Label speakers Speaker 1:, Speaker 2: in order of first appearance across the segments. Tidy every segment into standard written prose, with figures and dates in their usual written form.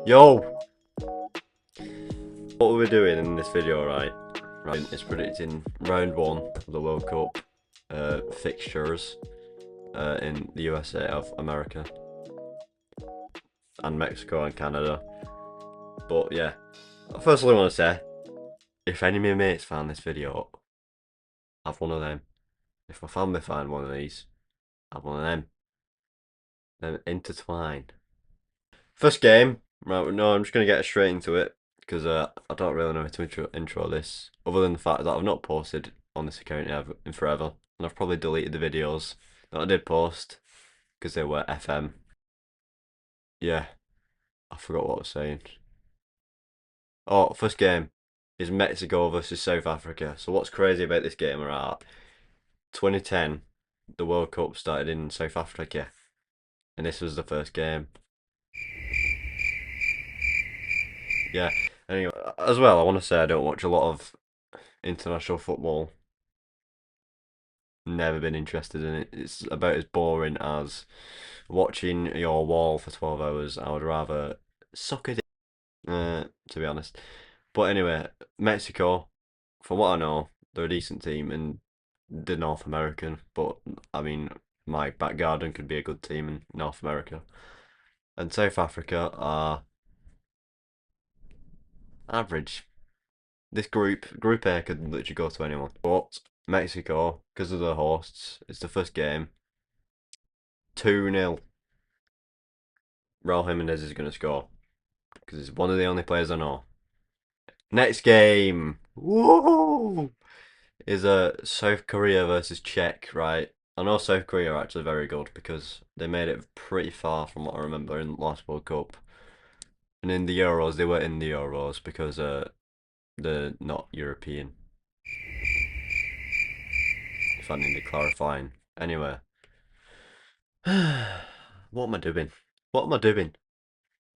Speaker 1: Yo! What we're doing in this video, right? Is predicting round one of the World Cup fixtures in the USA of America and Mexico and Canada. But yeah, firstly, I want to say if any of my mates found this video, have one of them. If my family find one of these, have one of them. Then intertwine. First game, right? No, I'm just gonna get straight into it because I don't really know how to intro this, other than the fact that I've not posted on this account in forever, and I've probably deleted the videos that I did post because they were FM. Yeah, I forgot what I was saying. Oh, first game is Mexico versus South Africa. So what's crazy about this game, right? 2010, the World Cup started in South Africa, and this was the first game. Yeah. Anyway, as well, I want to say I don't watch a lot of international football. Never been interested in it. It's about as boring as watching your wall for 12 hours. I would rather suck it to be honest. But anyway, Mexico, from what I know, they're a decent team and they're North American. But I mean, my back garden could be a good team in North America. And South Africa are average. This Group A, could literally go to anyone. But Mexico, because of the hosts, it's the first game. 2-0. Raul Jimenez is going to score because he's one of the only players I know. Next game, whoa, is South Korea versus Czech. Right, I know South Korea are actually very good because they made it pretty far from what I remember in the last World Cup. And in the Euros, they were in the Euros because they're not European. If I needed clarifying. Anyway, what am I doing? What am I doing?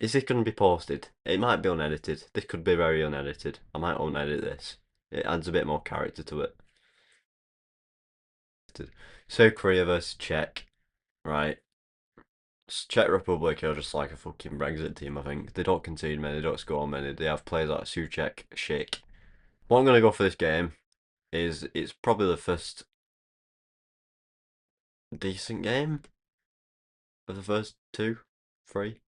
Speaker 1: Is this going to be posted? It might be unedited. This could be very unedited. I might unedit this. It adds a bit more character to it. South Korea versus Czech, right? Czech Republic are just like a fucking Brexit team, I think. They don't concede many, they don't score many. They have players like Suchek, Schick. What I'm going to go for this game is it's probably the first decent game of the first two, three.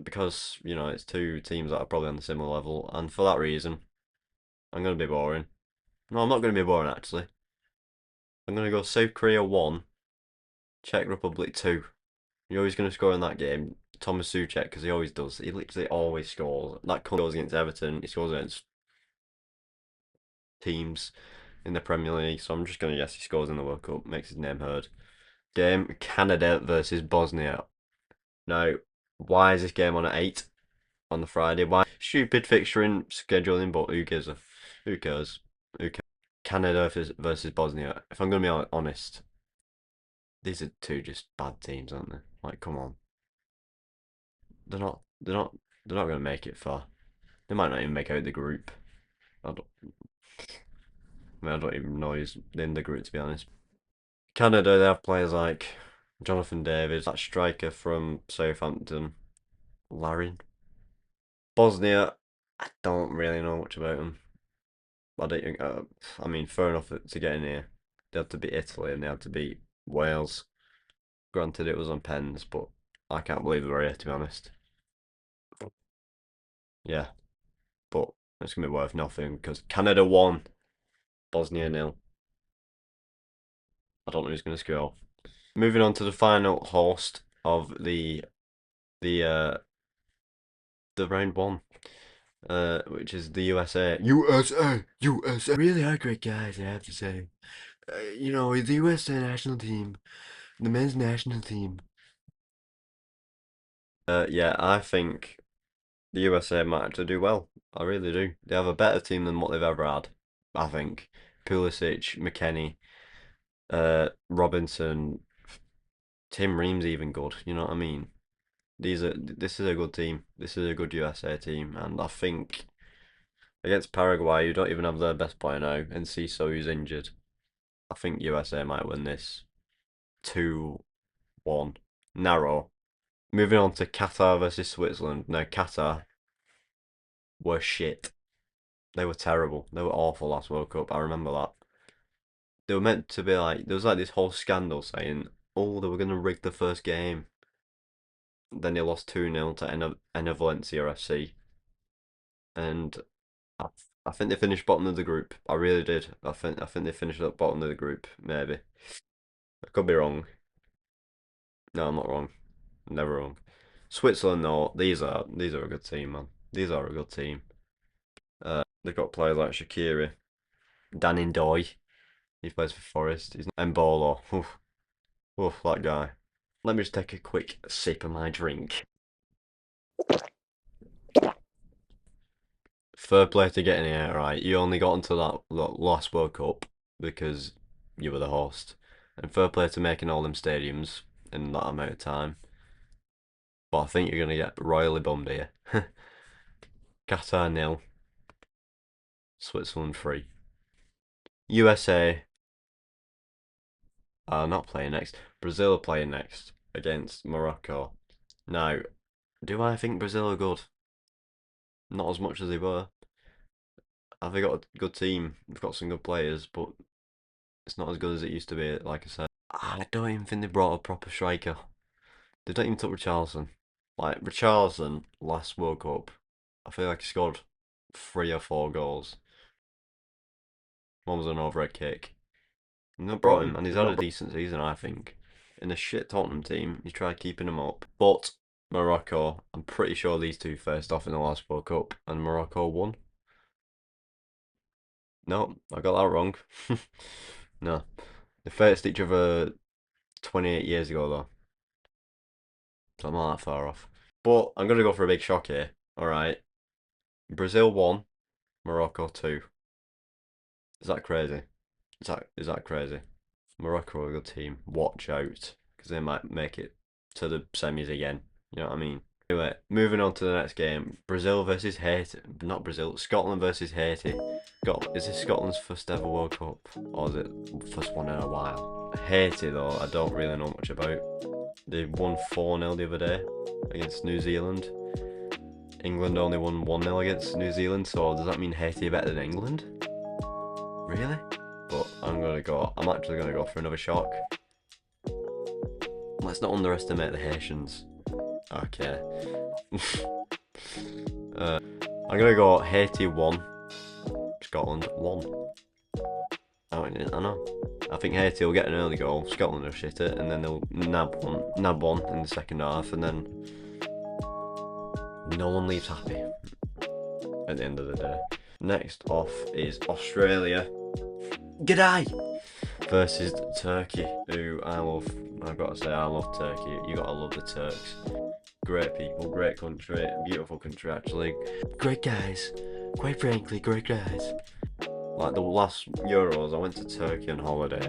Speaker 1: Because, it's two teams that are probably on the similar level. And for that reason, I'm going to be boring. No, I'm not going to be boring actually. I'm going to go South Korea 1, Czech Republic 2. You're always going to score in that game. Thomas Suchek, because he always does. He literally always scores. That goes against Everton. He scores against teams in the Premier League. So I'm just going to guess he scores in the World Cup. Makes his name heard. Game Canada versus Bosnia. Now, why is this game on at 8 on the Friday? Why? Stupid fixturing, scheduling, but who gives a... Who cares? Who cares? Canada versus Bosnia. If I'm going to be honest, these are two just bad teams, aren't they? Like, come on. They're not. They're not. They're not going to make it far. They might not even make out the group. I don't. I don't even know who's in the group to be honest. Canada, they have players like Jonathan David, that striker from Southampton, Larin. Bosnia, I don't really know much about them. I don't think. I mean, fair enough to get in here. They had to beat Italy and they had to beat Wales. Granted, it was on pens, but I can't believe they were here to be honest. Yeah, but it's gonna be worth nothing because Canada won, Bosnia nil. I don't know who's gonna score. Moving on to the final host of the uh the round one, which is the USA. USA, USA. Really are great guys, I have to say. The USA national team, the men's national team. Yeah, I think the USA might actually do well. I really do. They have a better team than what they've ever had. I think Pulisic, McKennie, Robinson, Tim Ream's even good. You know what I mean? This is a good team. This is a good USA team, and I think against Paraguay, you don't even have their best player now, and Ciso who's injured. I think USA might win this 2-1. Narrow, Moving on to Qatar versus Switzerland. No, Qatar were shit. They were terrible. They were awful last World Cup. I remember that. They were meant to be like, there was like this whole scandal saying, oh, they were going to rig the first game. Then they lost 2-0 to Enna Valencia FC. And I, I think they finished bottom of the group. I really did. I think they finished at bottom of the group, maybe. I could be wrong. No, I'm not wrong. Never wrong. Switzerland, though, these are a good team, man. These are a good team. They've got players like Shaqiri, Dan Doy. He plays for Forest. He's Mbolo. Oof, oof, that guy. Let me just take a quick sip of my drink. Fair play to getting it right. You only got into that last World Cup because you were the host, and fair play to making all them stadiums in that amount of time. But I think you're gonna get royally bummed here. Qatar nil, Switzerland 3. USA are not playing next. Brazil are playing next against Morocco. Now, do I think Brazil are good? Not as much as they were. Have they got a good team? They've got some good players, but it's not as good as it used to be, like I said. I don't even think they brought a proper striker. They don't even took Richarlison. Like, Richarlison, last World Cup, I feel like he scored 3 or 4 goals. One was an overhead kick. And they brought him, and he's had a decent season, I think. In a shit Tottenham team, he tried keeping him up. But Morocco, I'm pretty sure these two faced off in the last World Cup, and Morocco won. No, I got that wrong. No. They faced each other 28 years ago, though. So I'm not that far off. But I'm going to go for a big shock here. Alright. Brazil 1, Morocco 2. Is that crazy? Is that crazy? Morocco are a good team. Watch out. Because they might make it to the semis again. You know what I mean? Anyway, moving on to the next game. Brazil versus Haiti. Not Brazil. Scotland versus Haiti. Is this Scotland's first ever World Cup? Or is it first one in a while? Haiti, though, I don't really know much about. They won 4-0 the other day against New Zealand. England only won 1-0 against New Zealand, so does that mean Haiti are better than England? Really? But I'm actually gonna go for another shock. Let's not underestimate the Haitians. Okay. I'm gonna go Haiti 1, Scotland 1. I know. I think Haiti will get an early goal, Scotland will shit it, and then they'll nab one in the second half, and then no one leaves happy at the end of the day. Next off is Australia. G'day! Versus Turkey, who I love. I've got to say, I love Turkey. You gotta love the Turks. Great people, great country, beautiful country actually. Great guys. Quite frankly, great guys. Like the last Euros, I went to Turkey on holiday,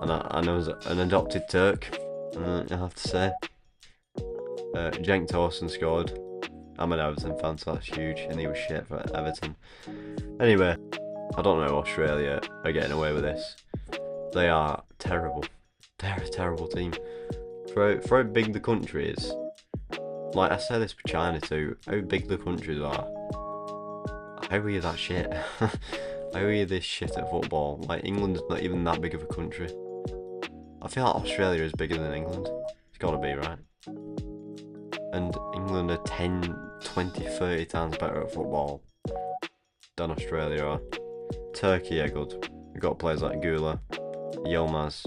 Speaker 1: and I was an adopted Turk. I have to say, Cenk Tosun scored. I'm an Everton fan, so that's huge, and he was shit for Everton. Anyway, I don't know Australia are getting away with this. They are terrible. They're a terrible team. For how big the country is, like I say this for China too, how big the countries are. How are you that shit? How are you this shit at football? Like, England's not even that big of a country. I feel like Australia is bigger than England. It's gotta be, right? And England are 10, 20, 30 times better at football than Australia are. Turkey are good. We've got players like Gula, Yilmaz.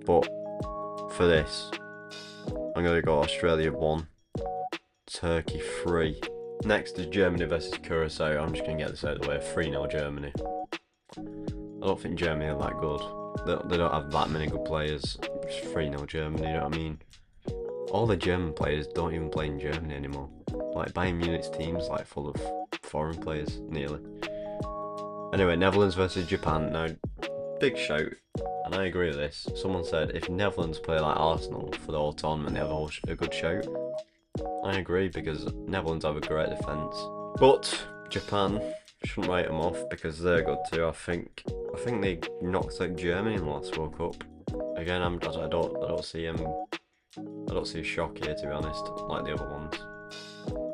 Speaker 1: But for this, I'm gonna go Australia 1, Turkey 3. Next is Germany versus Curacao. I'm just going to get this out of the way. 3-0 Germany. I don't think Germany are that good. They don't have that many good players. Just 3-0 Germany, you know what I mean? All the German players don't even play in Germany anymore. Like, Bayern Munich's team's like full of foreign players, nearly. Anyway, Netherlands versus Japan. Now, big shout, and I agree with this. Someone said if Netherlands play like Arsenal for the whole tournament, they have a good shout. I agree, because Netherlands have a great defence, but Japan shouldn't write them off because they're good too. I think they knocked out Germany in the last World Cup. Again, I don't see them I don't see a shock here, to be honest, like the other ones.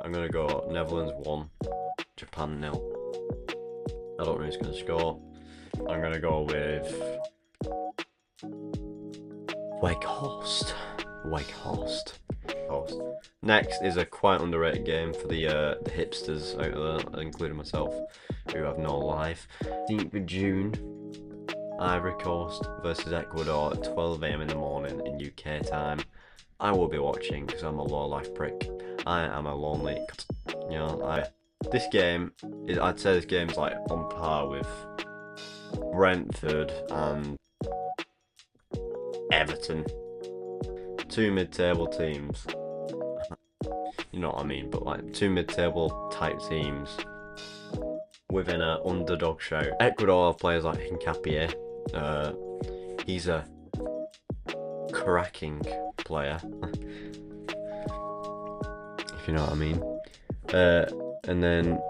Speaker 1: I'm going to go Netherlands 1, Japan 0. I don't know who's going to score. I'm going to go with Weghorst. Next is a quite underrated game for the hipsters out there, including myself, who have no life. 18th of June, Ivory Coast versus Ecuador at 12 AM in the morning in UK time. I will be watching because I'm a low life prick. I am a lonely, you know. This game is, I'd say this game's like on par with Brentford and Everton. Two mid-table teams. You know what I mean, but like two mid-table type teams within an underdog show. Ecuador have players like Hincapié. He's a cracking player, if you know what I mean. And then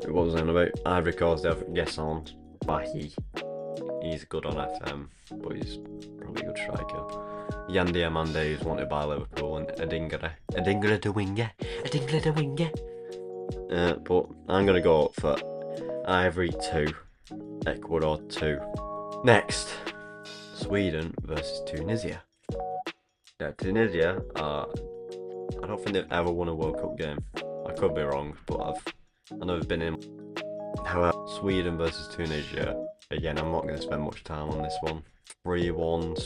Speaker 1: what was I on about? Ivory Coast, they have Gesson Bahi. He's good on FM, but he's probably a good striker. Yandi Amande is wanted by Liverpool, and Adingra de Winger. But I'm going to go for Ivory 2, Ecuador 2. Next, Sweden versus Tunisia. Now, Tunisia, I don't think they've ever won a World Cup game. I could be wrong, but I know they've been in. However, Sweden versus Tunisia. Again, I'm not going to spend much time on this one. 3-1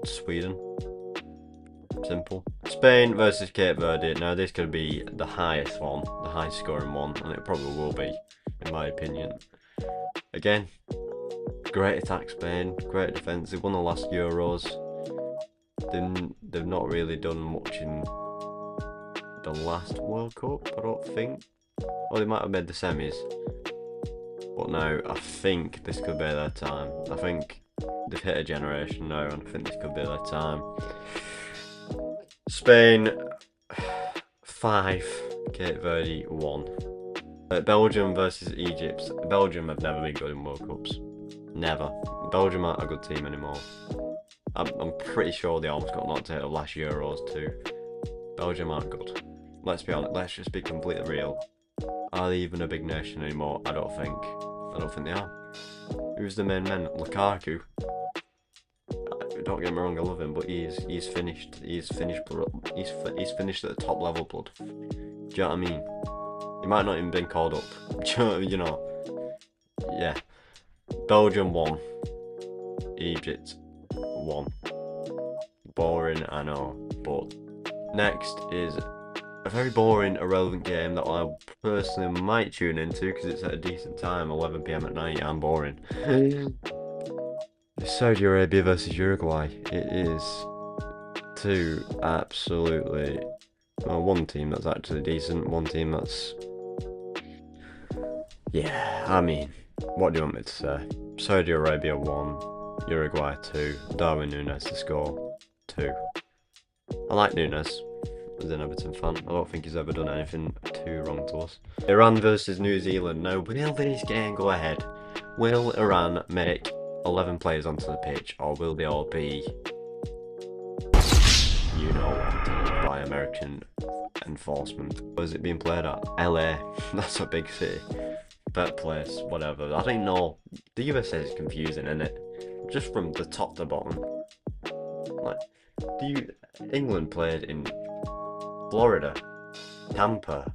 Speaker 1: Sweden. Simple. Spain versus Cape Verde. Now this could be the highest one, the highest scoring one, and it probably will be, in my opinion. Again, great attack Spain, great defence. They won the last Euros. They've not really done much in the last World Cup, I don't think. Well, they might have made the semis. But now, I think this could be their time. I think they've hit a generation now, and I think this could be their time. Spain 5, Cape Verde 1. Belgium versus Egypt. Belgium have never been good in World Cups. Never. Belgium aren't a good team anymore. I'm pretty sure they almost got knocked out of last Euros too. Belgium aren't good. Let's be honest, let's just be completely real. Are they even a big nation anymore? I don't think they are. Who's the main man? Lukaku. Don't get me wrong, I love him, but he's finished. He's finished at the top level, blood. Do you know what I mean? He might not even been called up. You know. Yeah. Belgium 1. Egypt 1. Boring, I know, but next is a very boring, irrelevant game that I personally might tune into because it's at a decent time, 11 PM at night. I'm boring. Saudi Arabia versus Uruguay. It is two absolutely, well, one team that's actually decent, one team that's, yeah, I mean, what do you want me to say? Saudi Arabia 1, Uruguay 2, Darwin Núñez to score 2. I like Núñez as an Everton fan. I don't think he's ever done anything too wrong to us. Iran versus New Zealand. Now, will this game go ahead? Will Iran make 11 players onto the pitch, or will they all be, you know what, by American enforcement? Was it being played at? LA, that's a big city. That place, whatever. I don't know. The USA is confusing, isn't it? Just from the top to bottom. Like, England played in Florida, Tampa,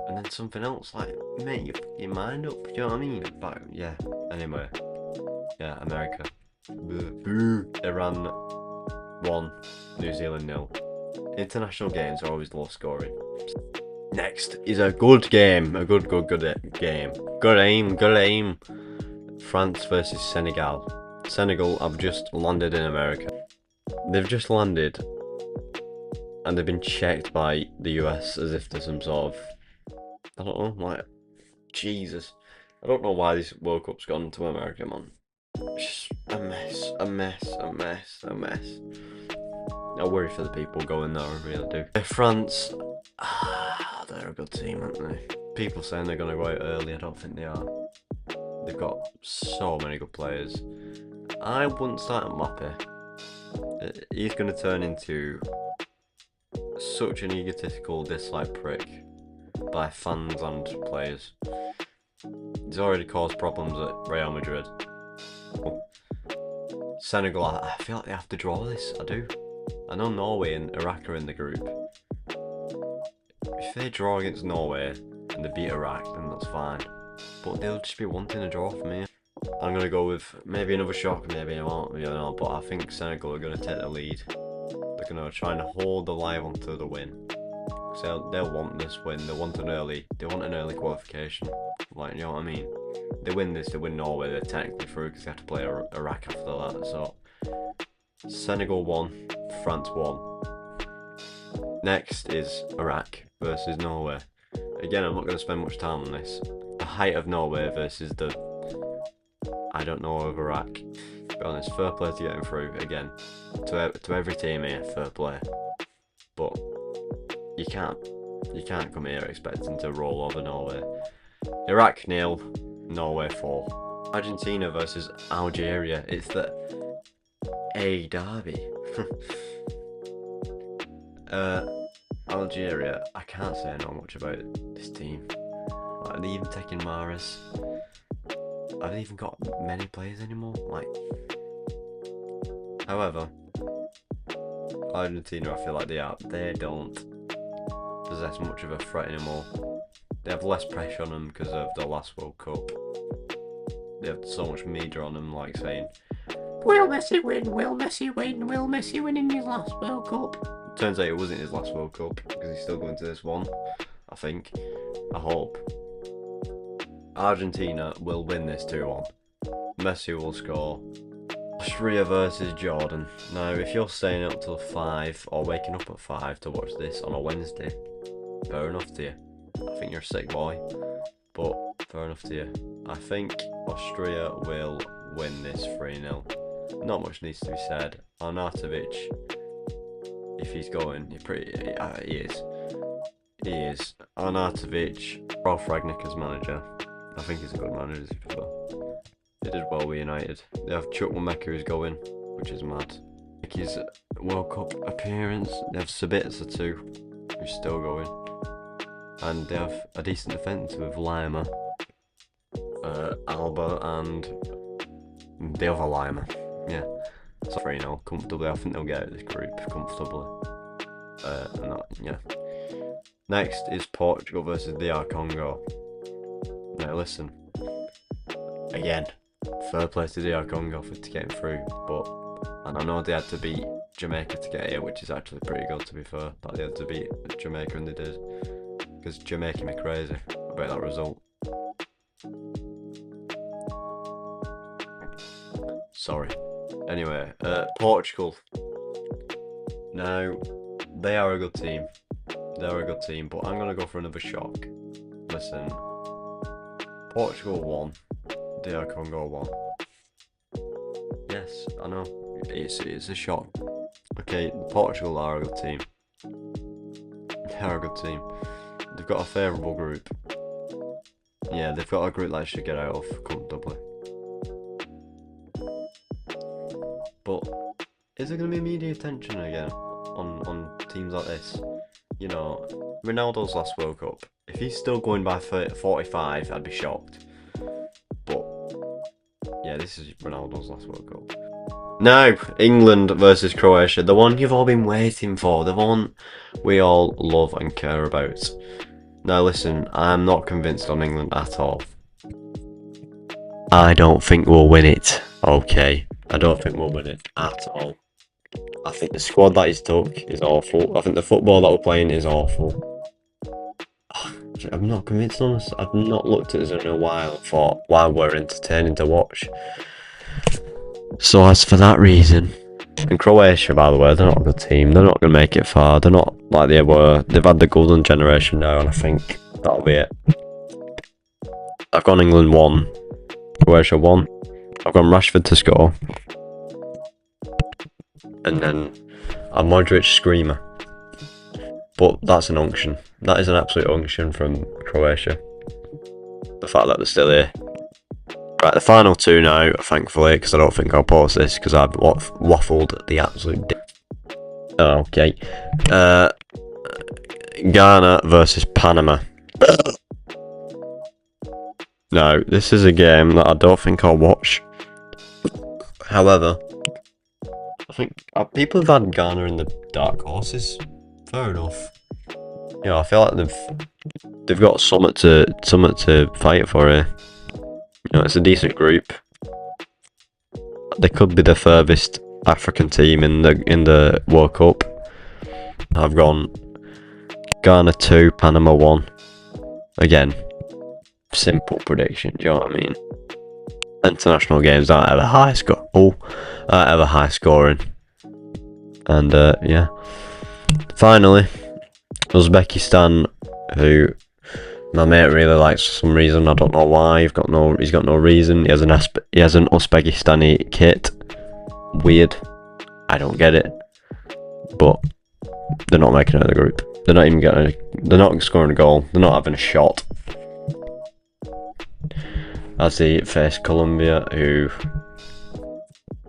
Speaker 1: and then something else. Like, mate, you put your mind up. Do you know what I mean? But yeah. Anyway. Yeah, America. Boo. Iran 1, New Zealand 0. International games are always low scoring. Next is a good game. A good game. Good aim. France versus Senegal. Senegal have just landed in America. They've just landed and they've been checked by the US as if they're some sort of, I don't know, like, Jesus. I don't know why this World Cup's gone to America, man. It's just a mess. I worry for the people going there, I really do. France, they're a good team, aren't they? People saying they're going to go out early, I don't think they are. They've got so many good players. I wouldn't start Mbappe. He's going to turn into such an egotistical dislike prick by fans and players. He's already caused problems at Real Madrid. Senegal, I feel like they have to draw this, I do. I know Norway and Iraq are in the group. If they draw against Norway and they beat Iraq, then that's fine. But they'll just be wanting a draw from me. I'm going to go with maybe another shock, maybe I won't, you know, but I think Senegal are going to take the lead. They're going to try and hold the live onto the win. So they'll want this win, they want an early qualification. Like, you know what I mean? They win this, they win Norway, they're technically through because they have to play Iraq after that. So Senegal 1, France 1. Next is Iraq versus Norway. Again, I'm not going to spend much time on this. The height of Norway versus the I don't know of Iraq. To be honest, fair play to getting through. Again, to every team here, fair play. But you can't come here expecting to roll over Norway. Iraq 0, Norway 4. Argentina versus Algeria. It's the A derby. Algeria, I can't say I know much about this team. Like, are they even taking Mahrez? Have they even got many players anymore? Like, however, Argentina, I feel like they don't possess much of a threat anymore. They have less pressure on them because of the last World Cup. They have so much media on them, like saying, "Will Messi win? Will Messi win? Will Messi win in his last World Cup?" Turns out it wasn't his last World Cup because he's still going to this one. I think. I hope. Argentina will win this 2-1. Messi will score. Austria versus Jordan. Now, if you're staying up till 5 or waking up at 5 to watch this on a Wednesday, fair enough to you. I think you're a sick boy, but fair enough to you. I think Austria will win this 3-0. Not much needs to be said. Arnautovic, if he's going, he is. He is. Arnautovic, Ralf Rangnick as manager. I think he's a good manager as well. They did well with United. They have Chukwuemeka who's going, which is mad. Like his World Cup appearance. They have Sabitzer too, who's still going. And they have a decent defence with Lima, Alba, and the other Lima. Yeah. So 3-0 comfortably. I think they'll get out of this group comfortably. Yeah. Next is Portugal versus DR Congo. Now listen, again, fair play to DR Congo for getting through, and I know they had to beat Jamaica to get here, which is actually pretty good to be fair, that they had to beat Jamaica and they did, because Jamaica me crazy about that result. Sorry. Anyway, Portugal. Now, they are a good team. They're a good team, but I'm going to go for another shock. Listen, Portugal 1, DR Congo 1. Yes, I know, it's a shock. Okay, Portugal are a good team. They're a good team. They've got a favourable group. Yeah, they've got a group that should get out of comfortably. But is there going to be media attention again on teams like this? You know, Ronaldo's last World Cup. If he's still going by 45, I'd be shocked. But yeah, this is Ronaldo's last World Cup. Now, England versus Croatia. The one you've all been waiting for. The one we all love and care about. Now listen, I'm not convinced on England at all. I don't think we'll win it. Okay, I don't think we'll win it at all. I think the squad that he's took is awful. I think the football that we're playing is awful. I'm not convinced on this. I've not looked at this in a while and thought, wow, we're entertaining to watch. So as for that reason, and Croatia, by the way, they're not a good team. They're not going to make it far. They're not like they were. They've had the golden generation now, and I think that'll be it. I've gone England 1, Croatia 1. I've gone Rashford to score. And then a Modric screamer. But that's an unction. That is an absolute unction from Croatia. The fact that they're still here. Right, the final two now, thankfully, because I don't think I'll post this because I've waffled the absolute okay. Ghana versus Panama. Now, this is a game that I don't think I'll watch. However, I think people have had Ghana in the dark horses. Fair enough. You know, I feel like they've got something to fight for here. You know, it's a decent group. They could be the furthest African team in the World Cup. I've gone Ghana 2, Panama 1. Again, simple prediction. Do you know what I mean? International games aren't ever high scoring. And yeah. Finally, Uzbekistan, who my mate really likes for some reason. I don't know why. He's got no reason. He has an Uzbekistani kit. Weird. I don't get it. But they're not making it out of the group. They're not scoring a goal. They're not having a shot. As they face Colombia, who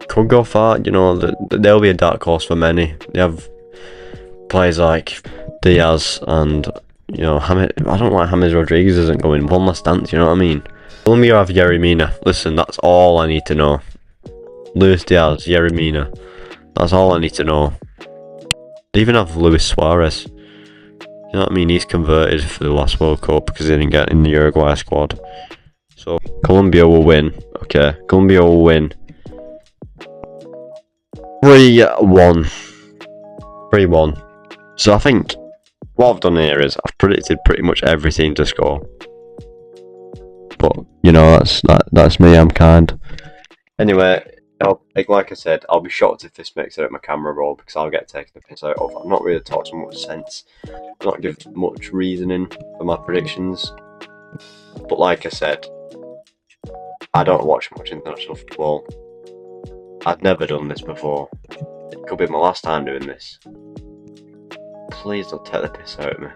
Speaker 1: could go far. You know, they'll be a dark horse for many. They have players like Diaz and, you know, James. I don't know why James Rodriguez isn't going one last dance. You know what I mean? Colombia have Yerry Mina. Listen, that's all I need to know. Luis Diaz, Yerry Mina. That's all I need to know. They even have Luis Suarez. You know what I mean? He's converted for the last World Cup because he didn't get in the Uruguay squad. So Colombia will win. Okay, Colombia will win. 3-1. 3-1. So I think what I've done here is I've predicted pretty much every team to score. But you know, that's me. I'm kind. Anyway, like I said, I'll be shocked if this makes it at my camera roll because I'll get taken the piss out of. I'm not really talking much sense. I'm not giving much reasoning for my predictions. But like I said, I don't watch much international football. I've never done this before. It could be my last time doing this. Please don't take the piss out of me.